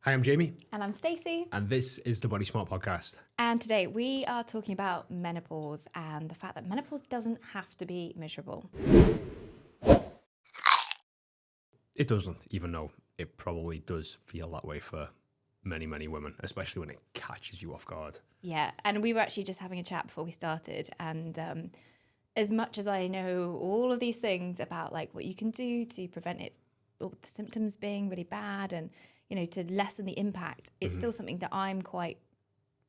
Hi, I'm Jaymie, And I'm Stacey. and this is the BodySmartPodcast. And today we are talking about menopause and the fact that menopause doesn't have to be miserable. It doesn't, even though it probably does feel that way for many, many women, especially when it catches you off guard. Yeah, and we were actually just having a chat before we started. And as much as I know all of these things about like what you can do to prevent it, or the symptoms being really bad and, you know, to lessen the impact, it's still something that I'm quite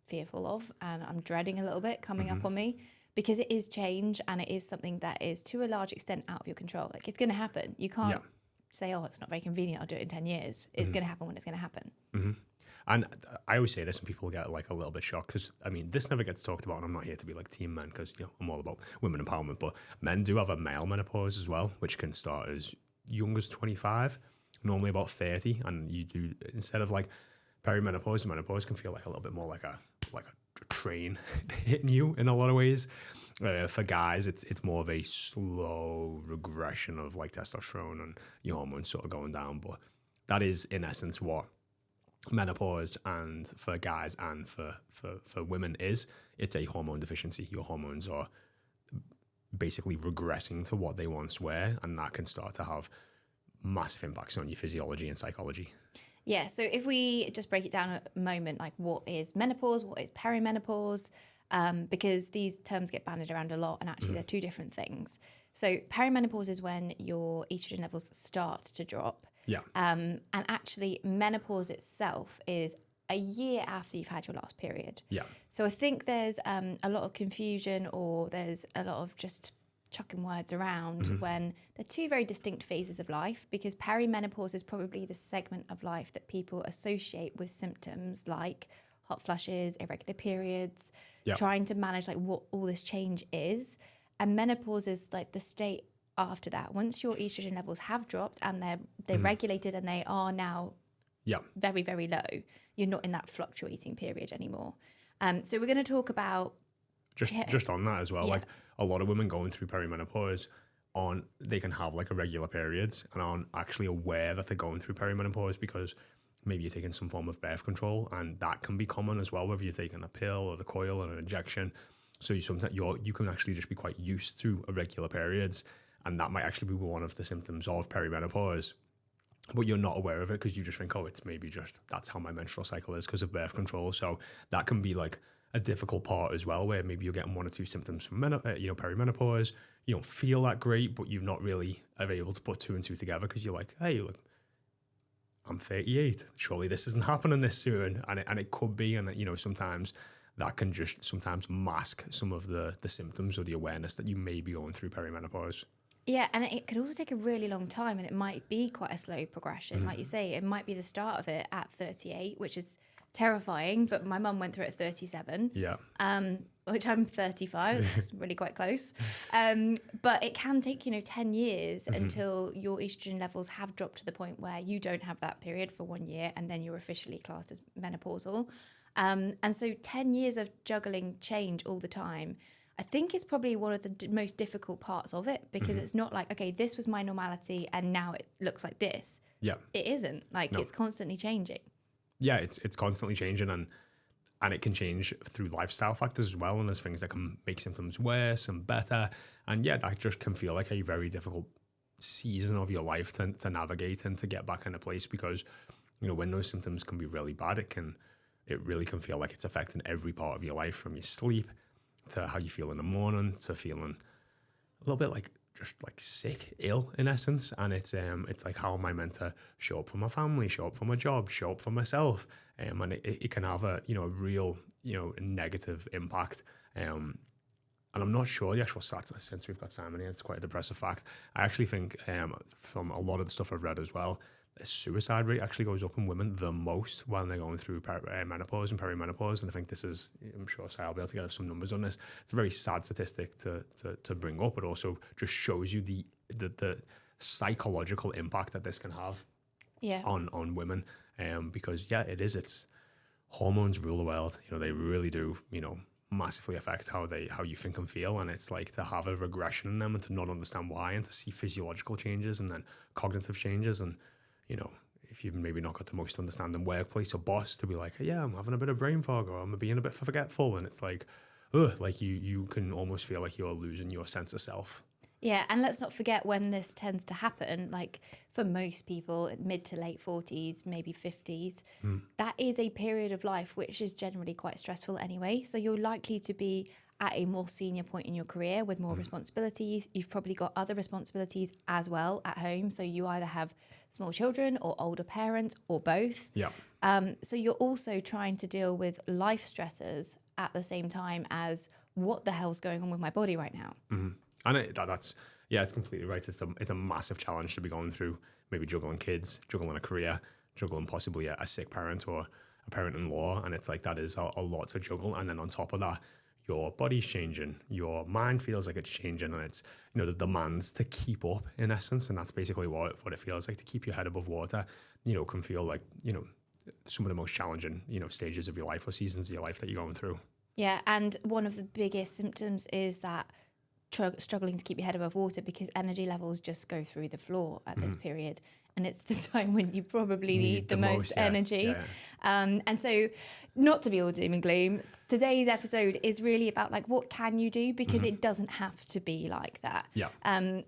fearful of and I'm dreading a little bit coming up on me because it is change and it is something that is to a large extent out of your control. Like it's going to happen. You can't say, oh, it's not very convenient, I'll do it in 10 years. It's going to happen when it's going to happen. And I always say this, and people get like a little bit shocked because, I mean, this never gets talked about, and I'm not here to be like team men because, you know, I'm all about women empowerment, but men do have a male menopause as well, which can start as young as 25, normally about 30, and you do, instead of like perimenopause, menopause can feel like a little bit more like a train hitting you in a lot of ways. For guys, it's more of a slow regression of like testosterone and your hormones sort of going down, but that is in essence what menopause and for guys and for women is. It's a hormone deficiency. Your hormones are basically regressing to what they once were, and that can start to have massive impacts on your physiology and psychology. Yeah, so if we just break it down a moment, like what is menopause, what is perimenopause, because these terms get bandied around a lot and actually they're two different things. So perimenopause is when your estrogen levels start to drop. Yeah. And actually menopause itself is a year after you've had your last period. Yeah. So I think there's a lot of confusion or there's a lot of just chucking words around when they're two very distinct phases of life, because perimenopause is probably the segment of life that people associate with symptoms like hot flushes, irregular periods, trying to manage like what all this change is. And menopause is like the state after that. Once your estrogen levels have dropped and they're regulated and they are now very, very low, you're not in that fluctuating period anymore. So we're going to talk about just on that as well. Like a lot of women going through perimenopause they can have like irregular periods and aren't actually aware that they're going through perimenopause because maybe you're taking some form of birth control, and that can be common as well, whether you're taking a pill or the coil or an injection. So you can actually just be quite used to irregular periods, and that might actually be one of the symptoms of perimenopause, but you're not aware of it because you just think, oh, it's maybe just that's how my menstrual cycle is because of birth control. So that can be like a difficult part as well, where maybe you're getting one or two symptoms from perimenopause. You don't feel that great, but you're not really able to put two and two together because you're like, hey, look, I'm 38. Surely this isn't happening this soon, and it could be, and you know sometimes that can just sometimes mask some of the symptoms or the awareness that you may be going through perimenopause. Yeah, and it could also take a really long time, and it might be quite a slow progression. Like you say, it might be the start of it at 38, which is terrifying, but my mum went through it at 37. Yeah. Which I'm 35, it's really quite close. But it can take, 10 years until your estrogen levels have dropped to the point where you don't have that period for 1 year, and then you're officially classed as menopausal. And so 10 years of juggling change all the time, I think is probably one of the most difficult parts of it, because it's not like, okay, this was my normality and now it looks like this. Yeah. It isn't. It's constantly changing. Yeah, it's constantly changing, and it can change through lifestyle factors as well, and there's things that can make symptoms worse and better, and that just can feel like a very difficult season of your life to navigate and to get back into place, because when those symptoms can be really bad, it really can feel like it's affecting every part of your life, from your sleep to how you feel in the morning to feeling a little bit like just like sick, ill in essence. And it's like, how am I meant to show up for my family, show up for my job, show up for myself? And it can have a real negative impact. And I'm not sure the actual stats, since we've got Simon here, it's quite a depressive fact. I actually think from a lot of the stuff I've read as well, the suicide rate actually goes up in women the most when they're going through menopause and perimenopause. And I think I'm sure I'll be able to get us some numbers on this. It's a very sad statistic to bring up, but also just shows you the psychological impact that this can have on women. Because it's hormones rule the world. They really do, massively affect how you think and feel. And it's like to have a regression in them and to not understand why, and to see physiological changes and then cognitive changes, and if you've maybe not got the most understanding workplace or boss to be like, yeah, I'm having a bit of brain fog, or I'm being a bit forgetful. And it's like, like you can almost feel like you're losing your sense of self. Yeah, and let's not forget when this tends to happen, like for most people, mid to late 40s, maybe 50s, that is a period of life which is generally quite stressful anyway. So you're likely to be at a more senior point in your career with more responsibilities. You've probably got other responsibilities as well at home. So you either have small children or older parents or both. Yeah. So you're also trying to deal with life stressors at the same time as what the hell's going on with my body right now. And that's it's completely right. It's a massive challenge to be going through, maybe juggling kids, juggling a career, juggling possibly a sick parent or a parent-in-law. And it's like, that is a lot to juggle. And then on top of that, your body's changing, your mind feels like it's changing, and it's, the demands to keep up in essence. And that's basically what it feels like to keep your head above water, can feel like, some of the most challenging, stages of your life or seasons of your life that you're going through. Yeah. And one of the biggest symptoms is that struggling to keep your head above water, because energy levels just go through the floor at this period, and it's the time when you probably need the most energy. And so, not to be all doom and gloom, today's episode is really about like, what can you do, because it doesn't have to be like that.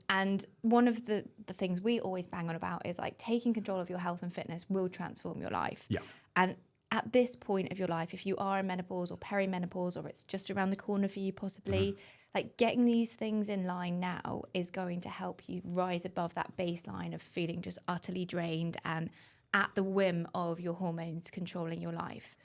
And one of the things we always bang on about is like, taking control of your health and fitness will transform your life. And at this point of your life, if you are in menopause or perimenopause, or it's just around the corner for you possibly, like getting these things in line now is going to help you rise above that baseline of feeling just utterly drained and at the whim of your hormones controlling your life.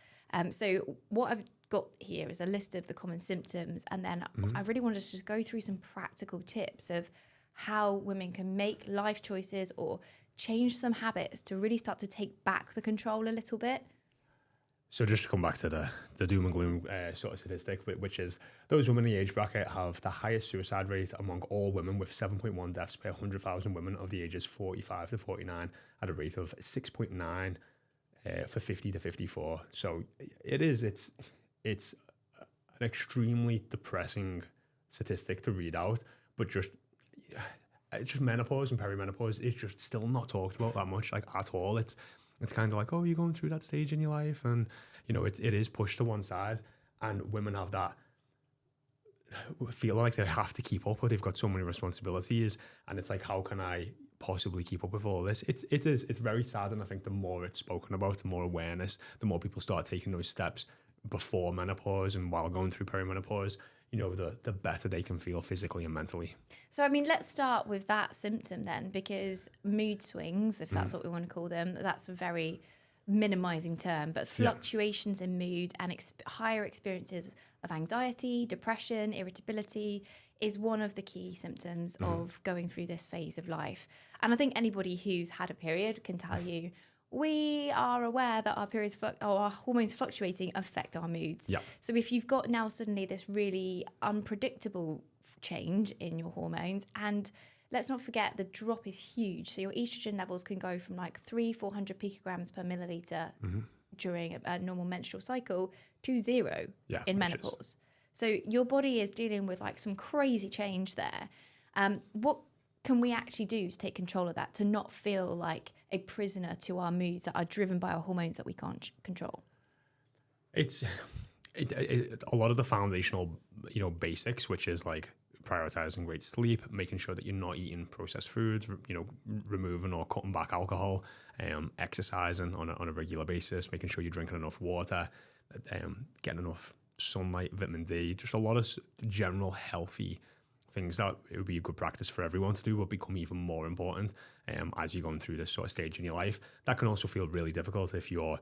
So what I've got here is a list of the common symptoms, and then I really wanted to just go through some practical tips of how women can make life choices or change some habits to really start to take back the control a little bit. So just to come back to the doom and gloom sort of statistic, which is those women in the age bracket have the highest suicide rate among all women, with 7.1 deaths per 100,000 women of the ages 45 to 49 at a rate of 6.9 for 50 to 54. So it's an extremely depressing statistic to read out, but just menopause and perimenopause is just still not talked about that much, like at all. It's kind of like, oh, you're going through that stage in your life, and it is pushed to one side, and women have that feel like they have to keep up, but they've got so many responsibilities, and it's like, how can I possibly keep up with all this? It's very sad, and I think the more it's spoken about, the more awareness, the more people start taking those steps before menopause and while going through perimenopause, the better they can feel physically and mentally. So, I mean, let's start with that symptom then, because mood swings, if that's what we want to call them, that's a very minimizing term, but fluctuations in mood and higher experiences of anxiety, depression, irritability is one of the key symptoms of going through this phase of life. And I think anybody who's had a period can tell you, we are aware that our periods or our hormones fluctuating affect our moods. So if you've got now suddenly this really unpredictable change in your hormones, and let's not forget the drop is huge. So your estrogen levels can go from like 400 picograms per milliliter during a normal menstrual cycle to 0 in menopause. So your body is dealing with like some crazy change there. What can we actually do to take control of that, to not feel like a prisoner to our moods that are driven by our hormones that we can't control? It's a lot of the foundational, basics, which is like prioritizing great sleep, making sure that you're not eating processed foods, removing or cutting back alcohol, exercising on a regular basis, making sure you're drinking enough water, getting enough sunlight, vitamin D, just a lot of general healthy things that it would be a good practice for everyone to do, but become even more important as you're going through this sort of stage in your life. That can also feel really difficult if you're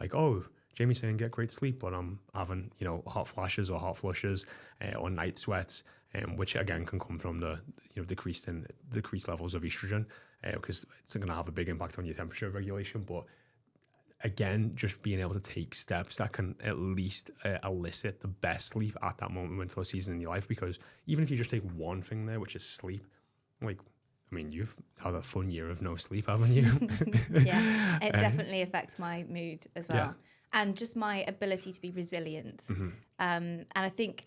like, oh, Jaymie's saying get great sleep, but I'm having, hot flashes or hot flushes or night sweats, which again can come from the decreased levels of estrogen, because it's going to have a big impact on your temperature regulation. But again, just being able to take steps that can at least elicit the best sleep at that moment or season in your life, because even if you just take one thing there, which is sleep, like, I mean, you've had a fun year of no sleep, haven't you? Yeah, it definitely affects my mood as well. And just my ability to be resilient. And I think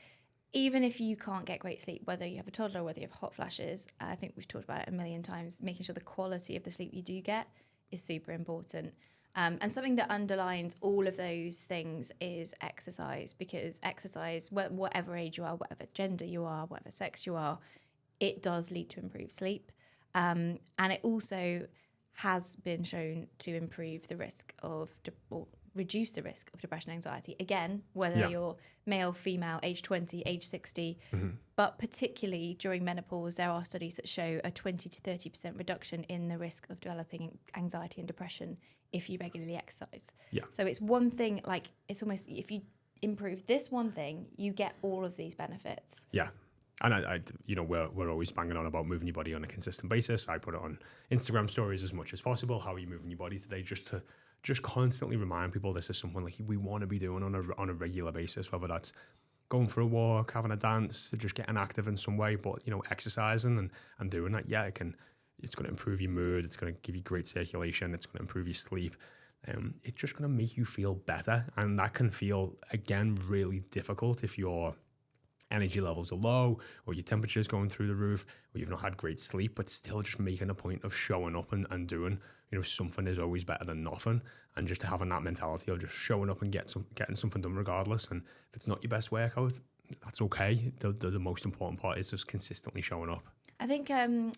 even if you can't get great sleep, whether you have a toddler or whether you have hot flashes, I think we've talked about it a million times, making sure the quality of the sleep you do get is super important. And something that underlines all of those things is exercise, because exercise, whatever age you are, whatever gender you are, whatever sex you are, it does lead to improved sleep. And it also has been shown to improve the risk of, or reduce the risk of depression and anxiety. Again, whether you're male, female, age 20, age 60, but particularly during menopause, there are studies that show a 20 to 30% reduction in the risk of developing anxiety and depression if you regularly exercise. Yeah. So it's one thing, like it's almost, if you improve this one thing, you get all of these benefits. Yeah. And I we're always banging on about moving your body on a consistent basis. I put it on Instagram stories as much as possible. How are you moving your body today? Just constantly remind people this is something like we want to be doing on a regular basis, whether that's going for a walk, having a dance, just getting active in some way. But exercising and doing that, it's going to improve your mood. It's going to give you great circulation. It's going to improve your sleep. It's just going to make you feel better, and that can feel again really difficult if your energy levels are low, or your temperature is going through the roof, or you've not had great sleep, but still just making a point of showing up and doing, something is always better than nothing. And just having that mentality of just showing up and getting something done regardless. And if it's not your best workout, that's okay. The most important part is just consistently showing up. I think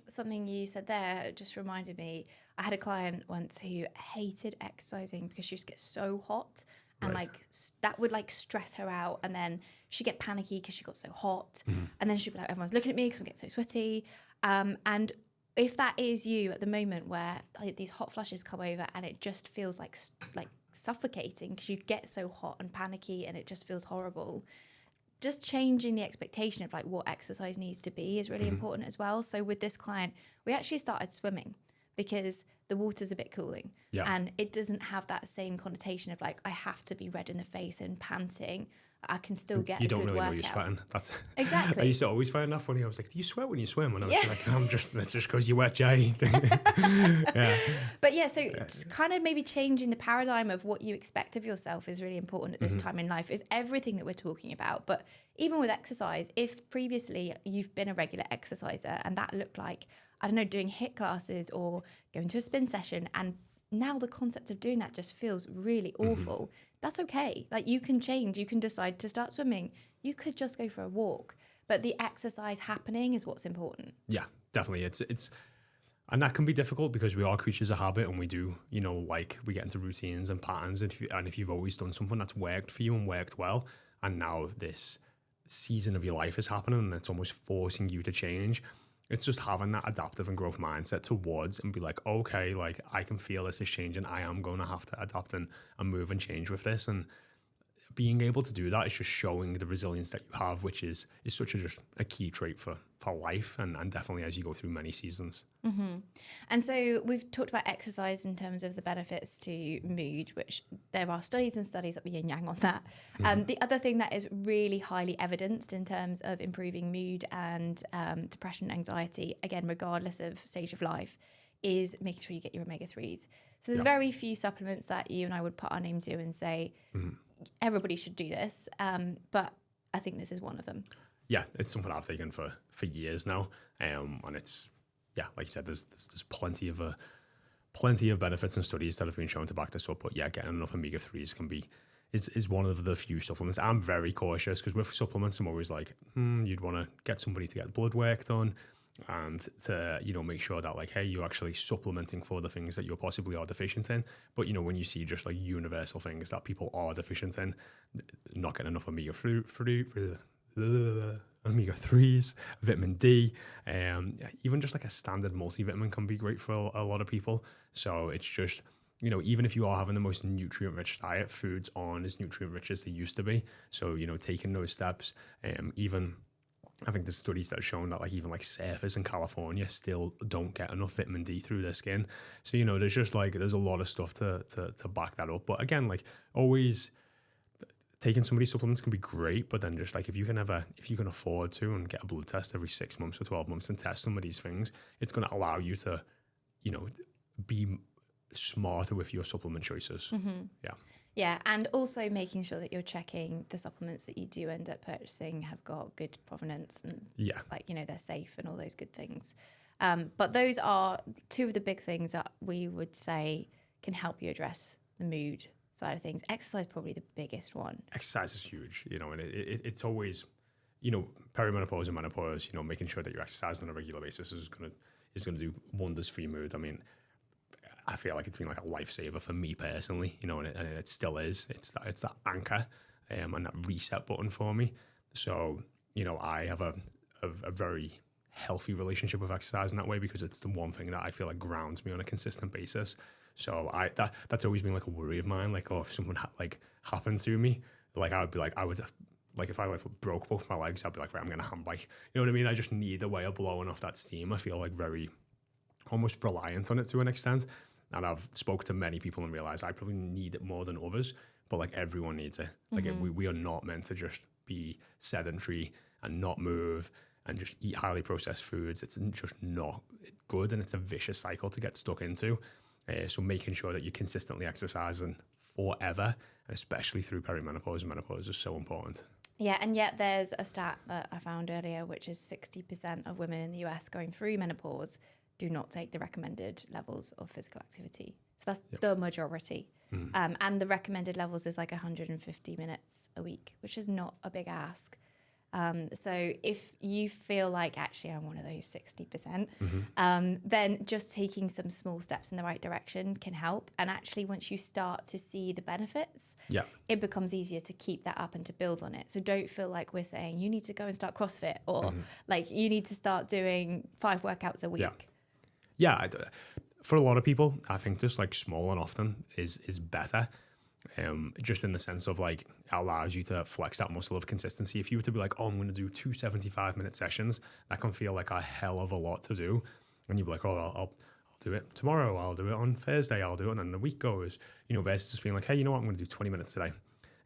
something you said there just reminded me. I had a client once who hated exercising because she just gets so hot. And that would stress her out, and then she'd get panicky because she got so hot, and then she'd be like, everyone's looking at me because I'm getting so sweaty. And if that is you at the moment where these hot flushes come over and it just feels like suffocating because you get so hot and panicky and it just feels horrible, just changing the expectation of what exercise needs to be is really important as well. So with this client, we actually started swimming because the water's a bit cooling, and it doesn't have that same connotation of I have to be red in the face and panting. I can still get a good workout. You don't really know you're sweating. That's exactly. I used to always find that funny. I was like, "Do you sweat when you swim?" And I was like, "That's just because you wet, Jay." But it's kind of maybe changing the paradigm of what you expect of yourself is really important at this time in life. If everything that we're talking about, but even with exercise, if previously you've been a regular exerciser and that looked like, I don't know, doing HIIT classes or going to a spin session, and now the concept of doing that just feels really awful. That's okay. You can change. You can decide to start swimming. You could just go for a walk. But the exercise happening is what's important. Yeah, definitely. It's and that can be difficult because we are creatures of habit, and we do, we get into routines and patterns. And if you've always done something that's worked for you and worked well, and now this season of your life is happening and it's almost forcing you to change, it's just having that adaptive and growth mindset towards and be like, okay, I can feel this is changing. I am going to have to adapt and move and change with this. And being able to do that is just showing the resilience that you have, which is such a key trait for life and definitely as you go through many seasons. And so we've talked about exercise in terms of the benefits to mood, which there are studies and studies at the yin yang on that. The other thing that is really highly evidenced in terms of improving mood and depression and anxiety, again, regardless of stage of life, is making sure you get your omega-3s. So there's very few supplements that you and I would put our name to and say, everybody should do this. But I think this is one of them. Yeah, it's something I've taken for years now. And it's, like you said, there's plenty of benefits and studies that have been shown to back this up. But getting enough omega-3s is one of the few supplements. I'm very cautious because with supplements, I'm always like, you'd want to get somebody to get blood work done and to, make sure that hey, you're actually supplementing for the things that you possibly are deficient in. But, when you see just universal things that people are deficient in, not getting enough omega-3s, vitamin D, even just a standard multivitamin can be great for a lot of people. So it's just, even if you are having the most nutrient-rich diet, foods aren't as nutrient-rich as they used to be. So, taking those steps, even I think there's studies that have shown that even surfers in California still don't get enough vitamin D through their skin. So, there's just there's a lot of stuff to back that up. But again, always taking somebody's supplements can be great, but then just if you can afford to and get a blood test every 6 months or 12 months and test some of these things, it's going to allow you to, be smarter with your supplement choices. Yeah, and also making sure that you're checking the supplements that you do end up purchasing have got good provenance and they're safe and all those good things. But those are two of the big things that we would say can help you address the mood side of things. Exercise probably the biggest one. Exercise is huge, you know, and it's always, you know, perimenopause and menopause, you know, making sure that you're exercising on a regular basis is gonna do wonders for your mood. I mean, I feel like it's been like a lifesaver for me personally, you know, and it still is. It's that anchor and that reset button for me. So, you know, I have a very healthy relationship with exercise in that way, because it's the one thing that I feel like grounds me on a consistent basis. So that's always been like a worry of mine. Like, oh, if something happened to me, like I would if I broke both my legs, I'd be like, right, I'm gonna hand bike. You know what I mean? I just need a way of blowing off that steam. I feel like very almost reliant on it to an extent. And I've spoke to many people and realized I probably need it more than others, but like everyone needs it. Like we are not meant to just be sedentary and not move and just eat highly processed foods. It's just not good, and it's a vicious cycle to get stuck into. So making sure that you're consistently exercising forever, especially through perimenopause and menopause, is so important. Yeah, and yet there's a stat that I found earlier, which is 60% of women in the US going through menopause do not take the recommended levels of physical activity. So that's the majority. And the recommended levels is like 150 minutes a week, which is not a big ask. So if you feel like, actually, I'm one of those 60%, then just taking some small steps in the right direction can help. And actually, once you start to see the benefits, it becomes easier to keep that up and to build on it. So don't feel like we're saying you need to go and start CrossFit, or like you need to start doing 5 workouts a week. Yeah. For a lot of people, I think just like small and often is better. Just in the sense of like, it allows you to flex that muscle of consistency. If you were to be like, oh, I'm going to do 2 75-minute sessions, that can feel like a hell of a lot to do. And you'd be like, oh, I'll do it tomorrow. I'll do it on Thursday. I'll do it. And then the week goes, you know, versus just being like, hey, you know what? I'm going to do 20 minutes today.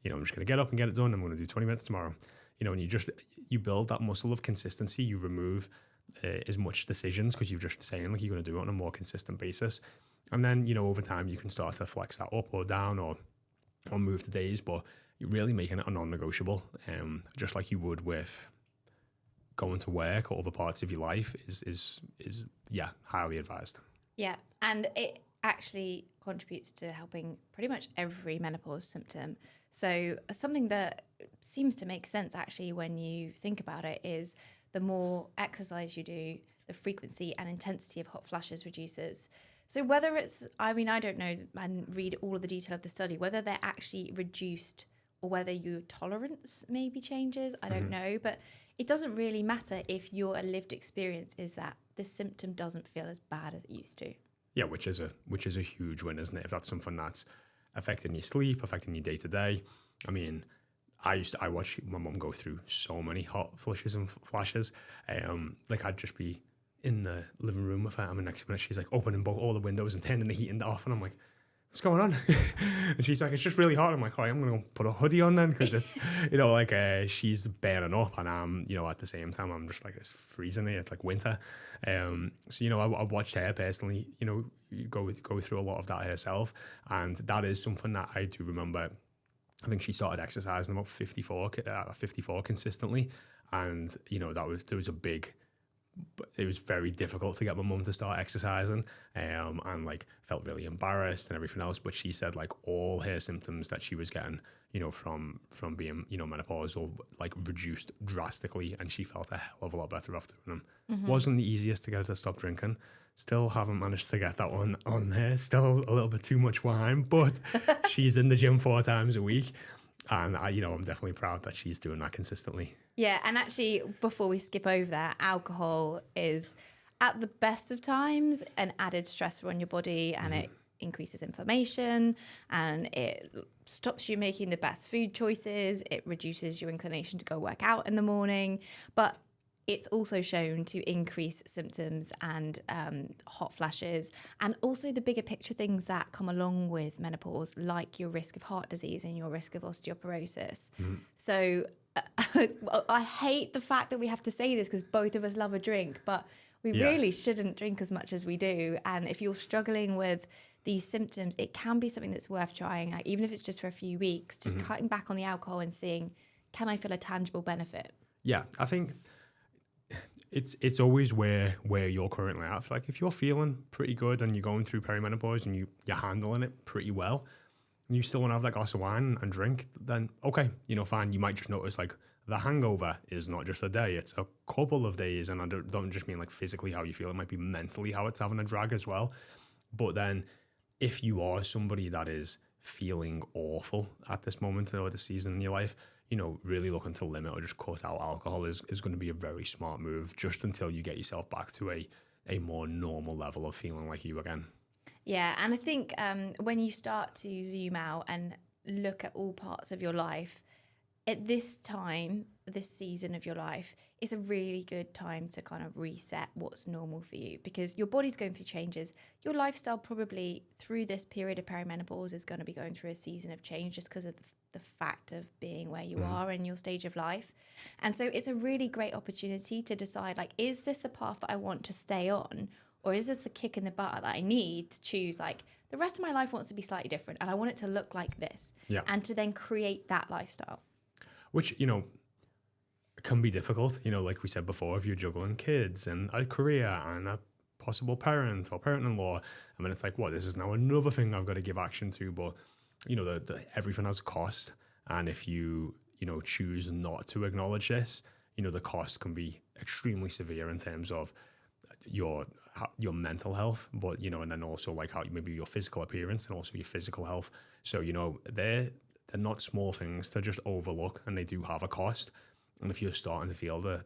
You know, I'm just going to get up and get it done. I'm going to do 20 minutes tomorrow. You know, and you build that muscle of consistency. You remove as much decisions, because you're just saying like you're going to do it on a more consistent basis. And then, you know, over time you can start to flex that up or down, or move the days, but you're really making it a non-negotiable, just like you would with going to work or other parts of your life is highly advised. Yeah, and it actually contributes to helping pretty much every menopause symptom. So something that seems to make sense actually when you think about it is the more exercise you do, the frequency and intensity of hot flashes reduces. So whether it's, I mean, I don't know and read all of the detail of the study, whether they're actually reduced or whether your tolerance maybe changes, I don't know. But it doesn't really matter if your lived experience is that the symptom doesn't feel as bad as it used to. Yeah, which is a huge win, isn't it? If that's something that's affecting your sleep, affecting your day to day. I mean, I watch my mum go through so many hot flushes and flashes. Like I'd just be in the living room with her, and the next minute she's like opening all the windows and turning the heating off, and I'm like, what's going on? And she's like, it's just really hot. I'm like, all right, I'm gonna go put a hoodie on then, because it's, you know, like she's burning up, and I'm, you know, at the same time I'm just like, it's freezing here, it's like winter. So, you know, I watched her personally, you know, go through a lot of that herself, and that is something that I do remember. I think she started exercising about 54 consistently, and you know, it was very difficult to get my mum to start exercising, and like felt really embarrassed and everything else. But she said like all her symptoms that she was getting, you know, from being, you know, menopausal, like reduced drastically, and she felt a hell of a lot better after doing them. Wasn't the easiest to get her to stop drinking. Still haven't managed to get that one on her. Still a little bit too much wine, but she's in the gym 4 times a week. And I'm definitely proud that she's doing that consistently. Yeah, and actually, before we skip over that, alcohol is, at the best of times, an added stressor on your body, and it increases inflammation, and it stops you making the best food choices. It reduces your inclination to go work out in the morning, but it's also shown to increase symptoms and hot flashes, and also the bigger picture things that come along with menopause, like your risk of heart disease and your risk of osteoporosis. So I hate the fact that we have to say this, because both of us love a drink, but we really shouldn't drink as much as we do. And if you're struggling with these symptoms, it can be something that's worth trying, like, even if it's just for a few weeks, just cutting back on the alcohol and seeing, can I feel a tangible benefit? Yeah, I think it's always where you're currently at. Like if you're feeling pretty good and you're going through perimenopause and you're handling it pretty well, and you still want to have that glass of wine and drink, then okay, fine. You might just notice like the hangover is not just a day, it's a couple of days. And I don't just mean like physically how you feel, it might be mentally how it's having a drag as well. But then if you are somebody that is feeling awful at this moment or the season in your life, really looking to limit or just cut out alcohol is going to be a very smart move, just until you get yourself back to a more normal level of feeling like you again. Yeah, and I think when you start to zoom out and look at all parts of your life, at this time, this season of your life, is a really good time to kind of reset what's normal for you, because your body's going through changes. Your lifestyle probably through this period of perimenopause is going to be going through a season of change, just because of the fact of being where you are in your stage of life. And so it's a really great opportunity to decide, like, is this the path that I want to stay on? Or is this the kick in the butt that I need to choose, like, the rest of my life wants to be slightly different and I want it to look like this. Yeah. And to then create that lifestyle. Which, can be difficult. Like we said before, if you're juggling kids and a career and a possible parent or parent-in-law, I mean, it's like, this is now another thing I've got to give action to. But, everything has a cost. And if you, choose not to acknowledge this, the cost can be extremely severe in terms of your mental health, but and then also like how maybe your physical appearance and also your physical health. So they're not small things to just overlook, and they do have a cost. And if you're starting to feel the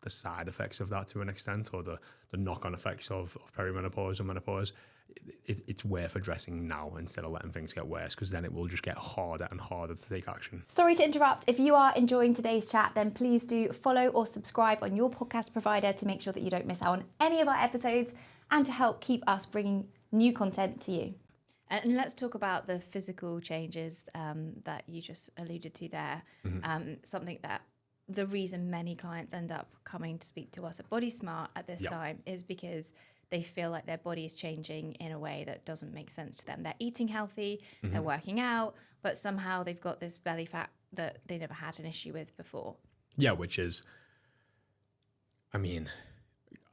side effects of that to an extent, or the knock-on effects of perimenopause or menopause, it's worth addressing now instead of letting things get worse, because then it will just get harder and harder to take action. Sorry to interrupt. If you are enjoying today's chat, then please do follow or subscribe on your podcast provider to make sure that you don't miss out on any of our episodes, and to help keep us bringing new content to you. And let's talk about the physical changes that you just alluded to there. Something that the reason many clients end up coming to speak to us at BodySmart at this time is because they feel like their body is changing in a way that doesn't make sense to them. They're eating healthy, they're working out, but somehow they've got this belly fat that they never had an issue with before. Yeah, which is, I mean,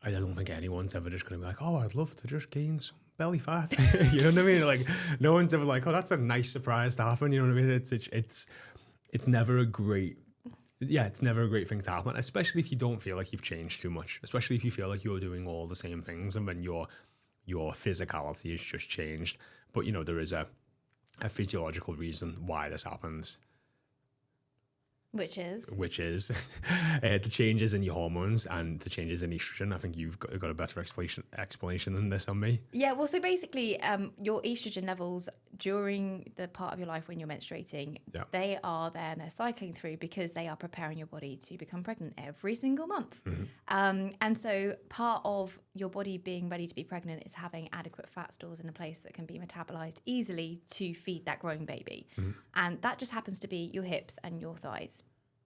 I don't think anyone's ever just going to be like, I'd love to just gain some belly fat. You know what I mean? Like, no one's ever like, that's a nice surprise to happen. You know what I mean? It's never a great... Yeah, it's never a great thing to happen, especially if you don't feel like you've changed too much, especially if you feel like you're doing all the same things and then your physicality has just changed. But, there is a physiological reason why this happens. Which is the changes in your hormones and the changes in estrogen. I think you've got a better explanation than this on me. Yeah, well, so basically your estrogen levels during the part of your life when you're menstruating, they are there and they're cycling through because they are preparing your body to become pregnant every single month. And so part of your body being ready to be pregnant is having adequate fat stores in a place that can be metabolized easily to feed that growing baby. And that just happens to be your hips and your thighs.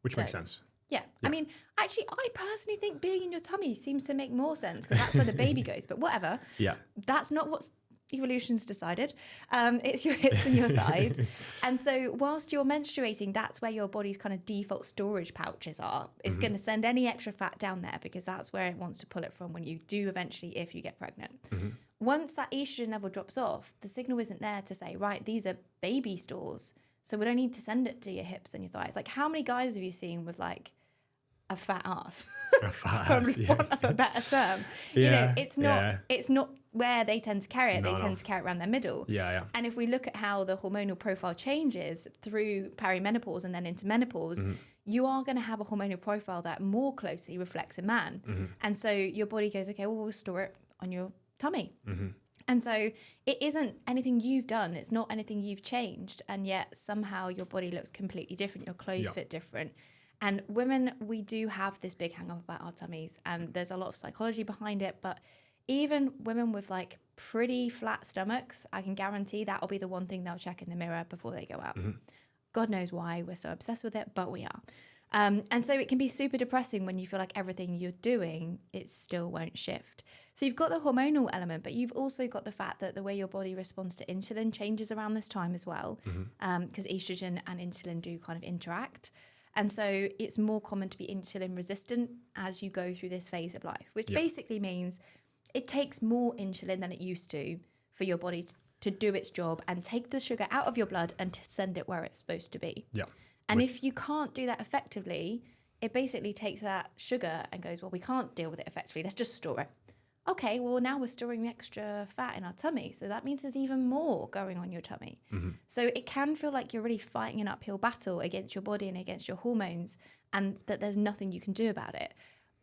Which makes sense. Yeah. I mean, actually, I personally think being in your tummy seems to make more sense, because that's where the baby goes. But whatever. Yeah. That's not what evolution's decided. It's your hips and your thighs. And so whilst you're menstruating, that's where your body's kind of default storage pouches are. It's going to send any extra fat down there because that's where it wants to pull it from when you do eventually, if you get pregnant. Once that estrogen level drops off, the signal isn't there to say, right, these are baby stores, so we don't need to send it to your hips and your thighs. Like, how many guys have you seen with like a fat ass? A fat Probably ass, want of a better term. It's not where they tend to carry it. They tend to carry it around their middle. And if we look at how the hormonal profile changes through perimenopause and then into menopause, you are going to have a hormonal profile that more closely reflects a man. And so your body goes, okay, well, we'll store it on your tummy. And so it isn't anything you've done. It's not anything you've changed. And yet somehow your body looks completely different. Your clothes fit different. And women, we do have this big hang up about our tummies. And there's a lot of psychology behind it. But even women with like pretty flat stomachs, I can guarantee that'll be the one thing they'll check in the mirror before they go out. God knows why we're so obsessed with it, but we are. And so it can be super depressing when you feel like everything you're doing, it still won't shift. So you've got the hormonal element, but you've also got the fact that the way your body responds to insulin changes around this time as well, because estrogen and insulin do kind of interact. And so it's more common to be insulin resistant as you go through this phase of life, which basically means it takes more insulin than it used to for your body to do its job and take the sugar out of your blood and to send it where it's supposed to be. Yeah. And if you can't do that effectively, it basically takes that sugar and goes, well, we can't deal with it effectively. Let's just store it. Okay, well, now we're storing the extra fat in our tummy. So that means there's even more going on your tummy. So it can feel like you're really fighting an uphill battle against your body and against your hormones, and that there's nothing you can do about it.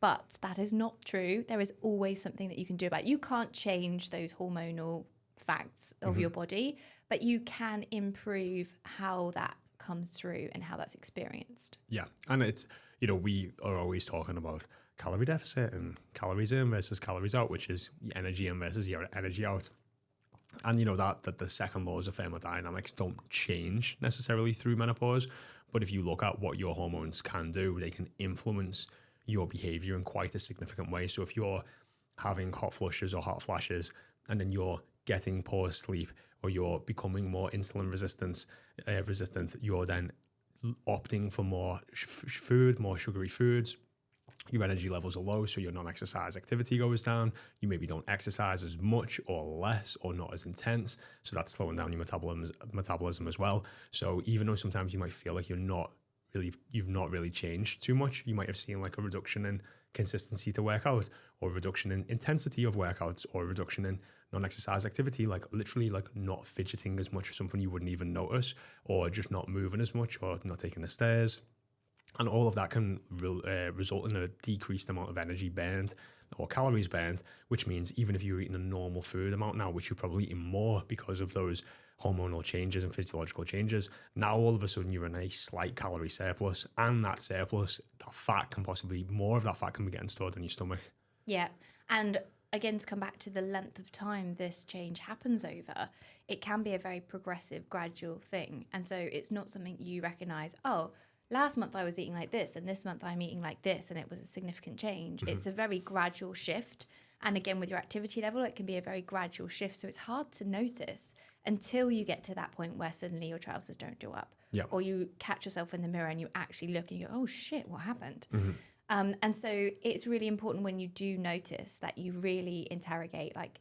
But that is not true. There is always something that you can do about it. You can't change those hormonal facts of your body, but you can improve how that comes through and how that's experienced. Yeah. And it's, we are always talking about calorie deficit and calories in versus calories out, which is energy in versus your energy out. And that the second laws of thermodynamics don't change necessarily through menopause. But if you look at what your hormones can do, they can influence your behavior in quite a significant way. So if you're having hot flushes or hot flashes, and then you're getting poor sleep, or you're becoming more insulin resistant, you're then opting for more food, more sugary foods. Your energy levels are low, so your non-exercise activity goes down. You maybe don't exercise as much or less or not as intense, so that's slowing down your metabolism as well. So even though sometimes you might feel like you've not really changed too much, you might have seen like a reduction in consistency to workout, or a reduction in intensity of workouts, or a reduction in non-exercise activity, like literally like not fidgeting as much, something you wouldn't even notice, or just not moving as much, or not taking the stairs. And all of that can result in a decreased amount of energy burned or calories burned, which means even if you're eating a normal food amount now, which you're probably eating more because of those hormonal changes and physiological changes, now all of a sudden you're in a slight calorie surplus, and that surplus, more of that fat can be getting stored in your stomach. Yeah. And again, to come back to the length of time this change happens over, it can be a very progressive, gradual thing. And so it's not something you recognize, oh, last month I was eating like this, and this month I'm eating like this, and it was a significant change. It's a very gradual shift. And again, with your activity level, it can be a very gradual shift. So it's hard to notice until you get to that point where suddenly your trousers don't do up. Yep. Or you catch yourself in the mirror and you actually look and you go, oh shit, what happened? And so it's really important when you do notice that you really interrogate, like,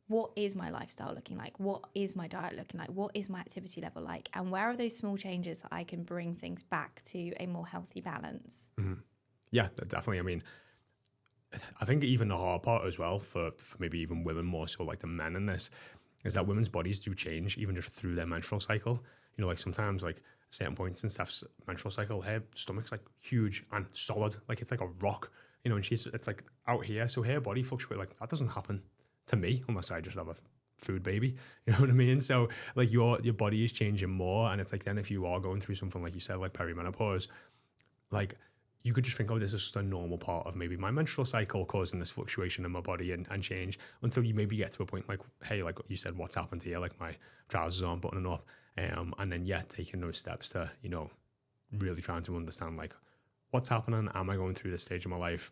what is my lifestyle looking like? What is my diet looking like? What is my activity level like? And where are those small changes that I can bring things back to a more healthy balance? Yeah, definitely. I mean, I think even the hard part as well for maybe even women more so like the men in this is that women's bodies do change even just through their menstrual cycle. Like sometimes like certain points in Steph's menstrual cycle, her stomach's like huge and solid, like it's like a rock, and it's like out here. So her body fluctuates. Like that doesn't happen to me unless I just have a food baby. You know what I mean? So like your body is changing more, and it's like then if you are going through something like you said, like perimenopause, like you could just think, oh, this is just a normal part of maybe my menstrual cycle causing this fluctuation in my body and change, until you maybe get to a point like, hey, like you said, what's happened here? Like my trousers aren't buttoning up. And then, taking those steps to, really trying to understand like what's happening. Am I going through this stage of my life?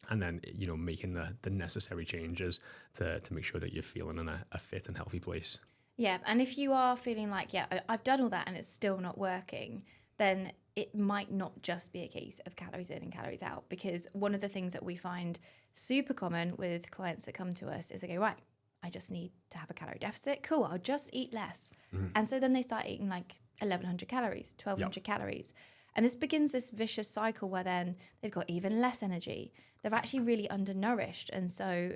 And then, making the necessary changes to make sure that you're feeling in a fit and healthy place. Yeah. And if you are feeling like, I've done all that and it's still not working, then it might not just be a case of calories in and calories out. Because one of the things that we find super common with clients that come to us is they go, right, I just need to have a calorie deficit. Cool, I'll just eat less. And so then they start eating like 1,100 calories, 1,200 calories. And this begins this vicious cycle where then they've got even less energy. They're actually really undernourished. And so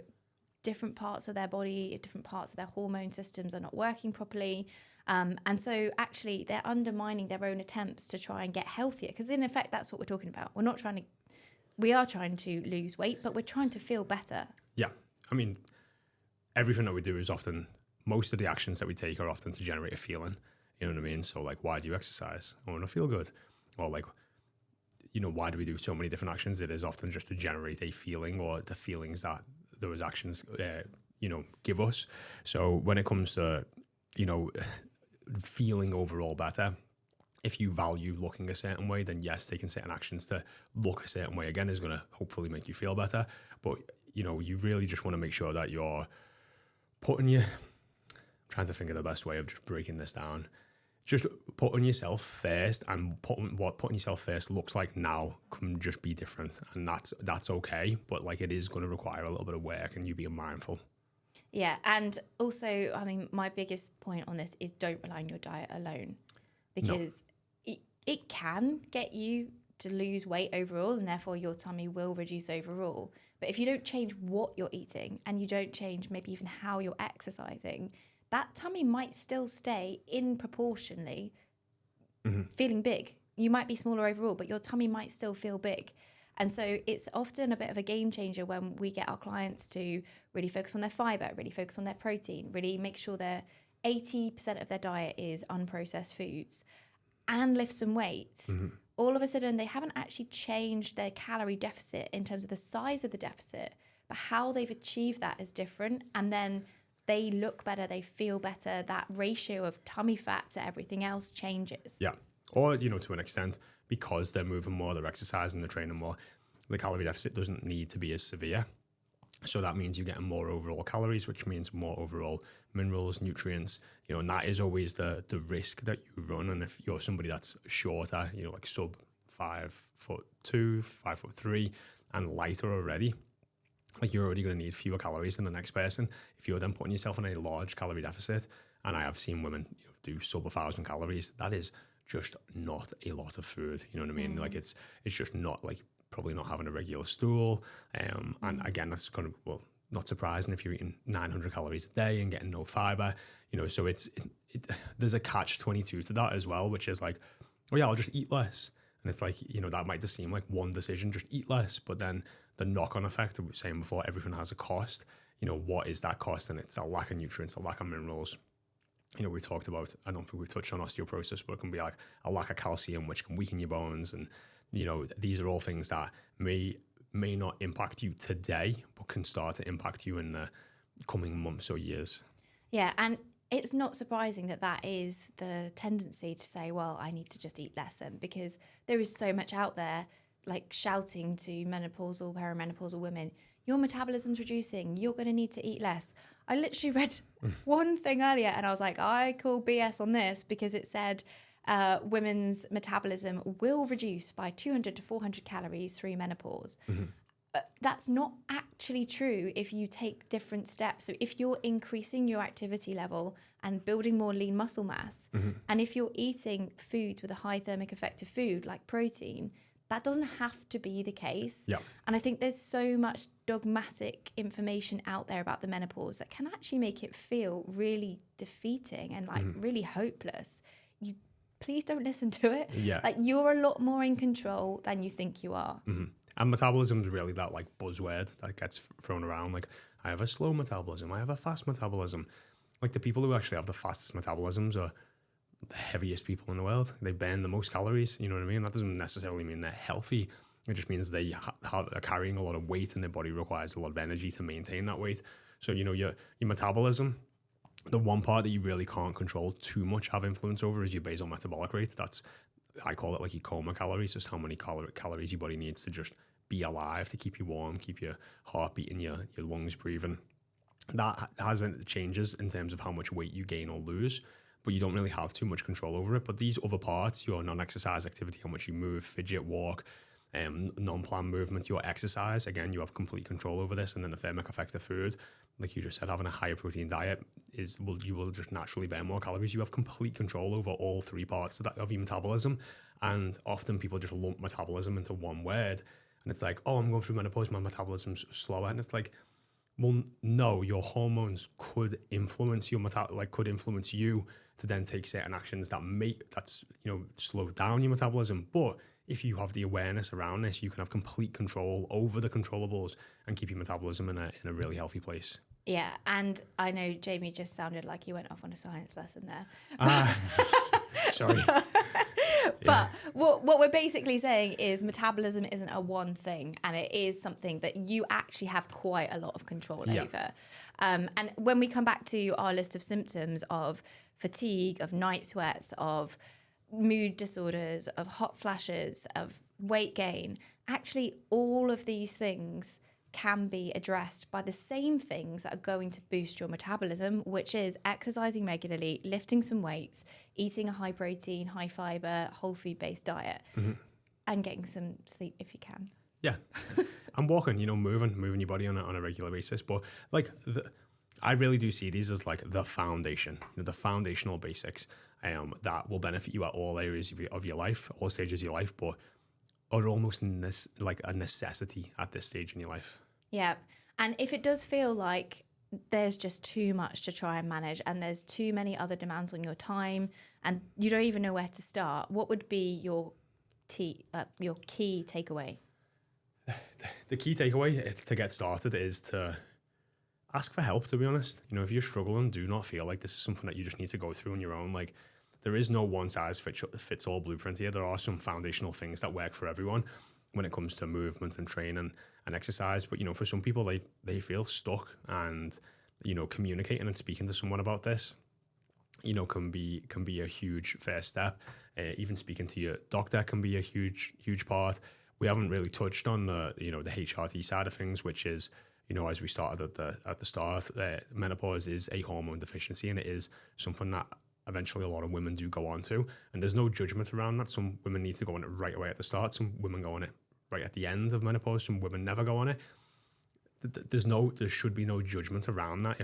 different parts of their body, different parts of their hormone systems are not working properly. And so actually they're undermining their own attempts to try and get healthier. Because in effect, that's what we're talking about. We are trying to lose weight, but we're trying to feel better. Yeah. I mean, everything that we do is often, most of the actions that we take are often to generate a feeling. You know what I mean? So like, why do you exercise? I want to feel good. Or like, why do we do so many different actions? It is often just to generate a feeling, or the feelings that those actions, give us. So when it comes to, feeling overall better, if you value looking a certain way, then yes, taking certain actions to look a certain way again is going to hopefully make you feel better. But, you really just want to make sure that you're trying to think of the best way of just breaking this down. just putting yourself first, and putting yourself first looks like now can just be different, and that's okay. But like, it is going to require a little bit of work, and you being mindful. Yeah, and also, I mean, my biggest point on this is don't rely on your diet alone, because it can get you to lose weight overall, and therefore your tummy will reduce overall. But if you don't change what you're eating, and you don't change maybe even how you're exercising, that tummy might still stay in proportionally feeling big. You might be smaller overall, but your tummy might still feel big. And so it's often a bit of a game changer when we get our clients to really focus on their fiber, really focus on their protein, really make sure their 80% of their diet is unprocessed foods, and lift some weights. All of a sudden, they haven't actually changed their calorie deficit in terms of the size of the deficit, but how they've achieved that is different. And then they look better, they feel better. That ratio of tummy fat to everything else changes. Yeah. Or, to an extent, because they're moving more, they're exercising, they're training more, the calorie deficit doesn't need to be as severe. So that means you're getting more overall calories, which means more overall minerals, nutrients, and that is always the risk that you run. And if you're somebody that's shorter, like sub 5'2", 5'3", and lighter already, like, you're already going to need fewer calories than the next person. If you're then putting yourself in a large calorie deficit, and I have seen women do sub 1,000 calories, that is just not a lot of food. You know what I mean? Like, it's just not, like, probably not having a regular stool. And again, that's kind of, not surprising if you're eating 900 calories a day and getting no fiber, so there's a catch-22 to that as well, which is like, oh yeah, I'll just eat less. And it's like, that might just seem like one decision, just eat less, but then the knock-on effect that we were saying before, everything has a cost. What is that cost? And it's a lack of nutrients, a lack of minerals. We talked about, I don't think we've touched on osteoporosis, but it can be like a lack of calcium, which can weaken your bones. And, these are all things that may not impact you today, but can start to impact you in the coming months or years. Yeah, and it's not surprising that is the tendency to say, well, I need to just eat less then, because there is so much out there like shouting to menopausal, perimenopausal women, your metabolism's reducing, you're going to need to eat less. I literally read one thing earlier and I was like, I call BS on this, because it said women's metabolism will reduce by 200 to 400 calories through menopause. That's not actually true if you take different steps. So if you're increasing your activity level and building more lean muscle mass, and if you're eating foods with a high thermic effect of food like protein, that doesn't have to be the case. Yeah. And I think there's so much dogmatic information out there about the menopause that can actually make it feel really defeating and like really hopeless. Please don't listen to it. Yeah. Like, you're a lot more in control than you think you are. And metabolism is really that like buzzword that gets thrown around. Like, I have a slow metabolism, I have a fast metabolism. Like, the people who actually have the fastest metabolisms are the heaviest people in the world. They burn the most calories. You know what I mean? That doesn't necessarily mean they're healthy. It just means they are carrying a lot of weight, and their body requires a lot of energy to maintain that weight. So, your metabolism, the one part that you really can't control too much, have influence over, is your basal metabolic rate. I call it like your coma calories, just how many calories your body needs to just be alive, to keep you warm, keep your heart beating, your lungs breathing. That hasn't changes in terms of how much weight you gain or lose, but you don't really have too much control over it. But these other parts, your non-exercise activity, how much you move, fidget, walk, non-planned movement, your exercise, again, you have complete control over this. And then the thermic effect of food, like you just said, having a higher protein diet you will just naturally burn more calories. You have complete control over all three parts of your metabolism. And often people just lump metabolism into one word, and it's like, oh, I'm going through menopause, my metabolism's slower. And it's like, well, no, your hormones could influence could influence you to then take certain actions that slow down your metabolism. But if you have the awareness around this, you can have complete control over the controllables and keep your metabolism in a really healthy place. Yeah, and I know Jaymie just sounded like he went off on a science lesson there. Sorry. But what we're basically saying is metabolism isn't a one thing, and it is something that you actually have quite a lot of control over. And when we come back to our list of symptoms of fatigue, of night sweats, of mood disorders, of hot flashes, of weight gain, actually all of these things can be addressed by the same things that are going to boost your metabolism, which is exercising regularly, lifting some weights, eating a high protein, high fiber, whole food based diet, and getting some sleep if you can. Yeah. And walking, moving your body on a regular basis. But like, I really do see these as like the foundation, the foundational basics that will benefit you at all areas of your life, all stages of your life, but are almost like a necessity at this stage in your life. Yeah. And if it does feel like there's just too much to try and manage and there's too many other demands on your time and you don't even know where to start, what would be your key takeaway? The key takeaway to get started is to ask for help, to be honest. If you're struggling, do not feel like this is something that you just need to go through on your own. Like, there is no one size fits all blueprint here. There are some foundational things that work for everyone when it comes to movement and training and exercise. But, for some people, they feel stuck, and, communicating and speaking to someone about this, can be a huge first step. Even speaking to your doctor can be a huge part. We haven't really touched on the HRT side of things, which is, as we started at the start, menopause is a hormone deficiency, and it is something that eventually a lot of women do go on to. And there's no judgment around that. Some women need to go on it right away at the start. Some women go on it right at the end of menopause. Some women never go on it. There should be no judgment around that.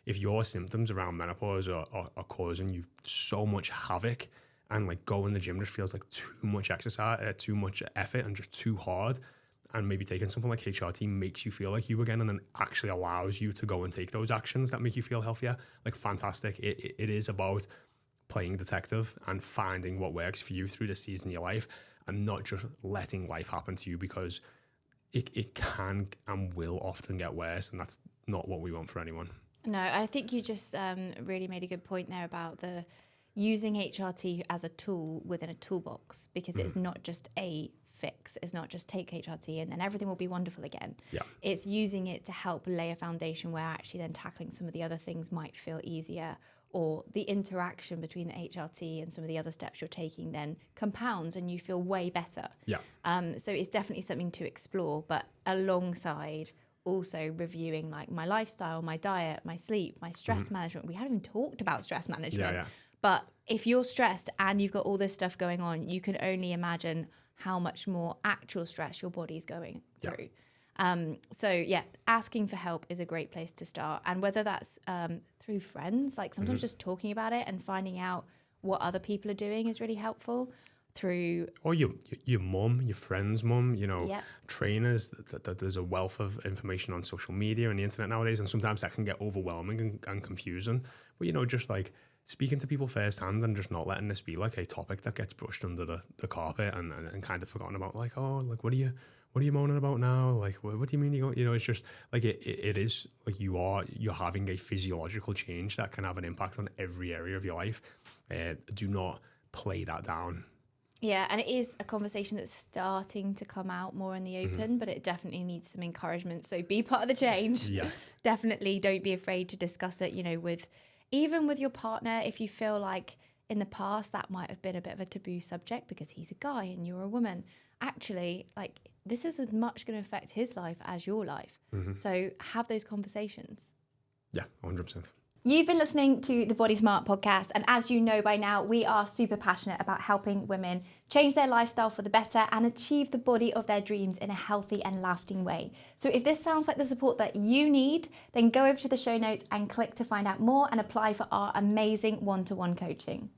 If your symptoms around menopause are causing you so much havoc, and like going to the gym just feels like too much exercise, too much effort, and just too hard, and maybe taking something like HRT makes you feel like you again, and then actually allows you to go and take those actions that make you feel healthier, like fantastic. It is about playing detective and finding what works for you through this season of your life, and not just letting life happen to you, because it can and will often get worse, and that's not what we want for anyone. No, I think you just really made a good point there about the using HRT as a tool within a toolbox, because it's not just a fix. It's not just take HRT and then everything will be wonderful again. Yeah. It's using it to help lay a foundation where actually then tackling some of the other things might feel easier, or the interaction between the HRT and some of the other steps you're taking then compounds and you feel way better. Yeah. So it's definitely something to explore, but alongside also reviewing like my lifestyle, my diet, my sleep, my stress management. We haven't even talked about stress management. Yeah. But if you're stressed and you've got all this stuff going on, you can only imagine how much more actual stress your body's going through. So asking for help is a great place to start. And whether that's through friends, like sometimes just talking about it and finding out what other people are doing is really helpful. Or your mum, your friend's mum, trainers, that there's a wealth of information on social media and the internet nowadays, and sometimes that can get overwhelming and confusing. But, just like speaking to people firsthand and just not letting this be like a topic that gets brushed under the carpet and kind of forgotten about, like, oh, like, what are you moaning about now? Like, what do you mean it's just like it is like you're having a physiological change that can have an impact on every area of your life. Do not play that down. Yeah, and it is a conversation that's starting to come out more in the open, but it definitely needs some encouragement. So be part of the change. Yeah. Definitely don't be afraid to discuss it, with your partner. If you feel like in the past that might have been a bit of a taboo subject because he's a guy and you're a woman. Actually, like, this is as much going to affect his life as your life. So have those conversations. Yeah, 100%. You've been listening to the Body Smart podcast, and as you know by now, we are super passionate about helping women change their lifestyle for the better and achieve the body of their dreams in a healthy and lasting way. So if this sounds like the support that you need, then go over to the show notes and click to find out more and apply for our amazing one-to-one coaching.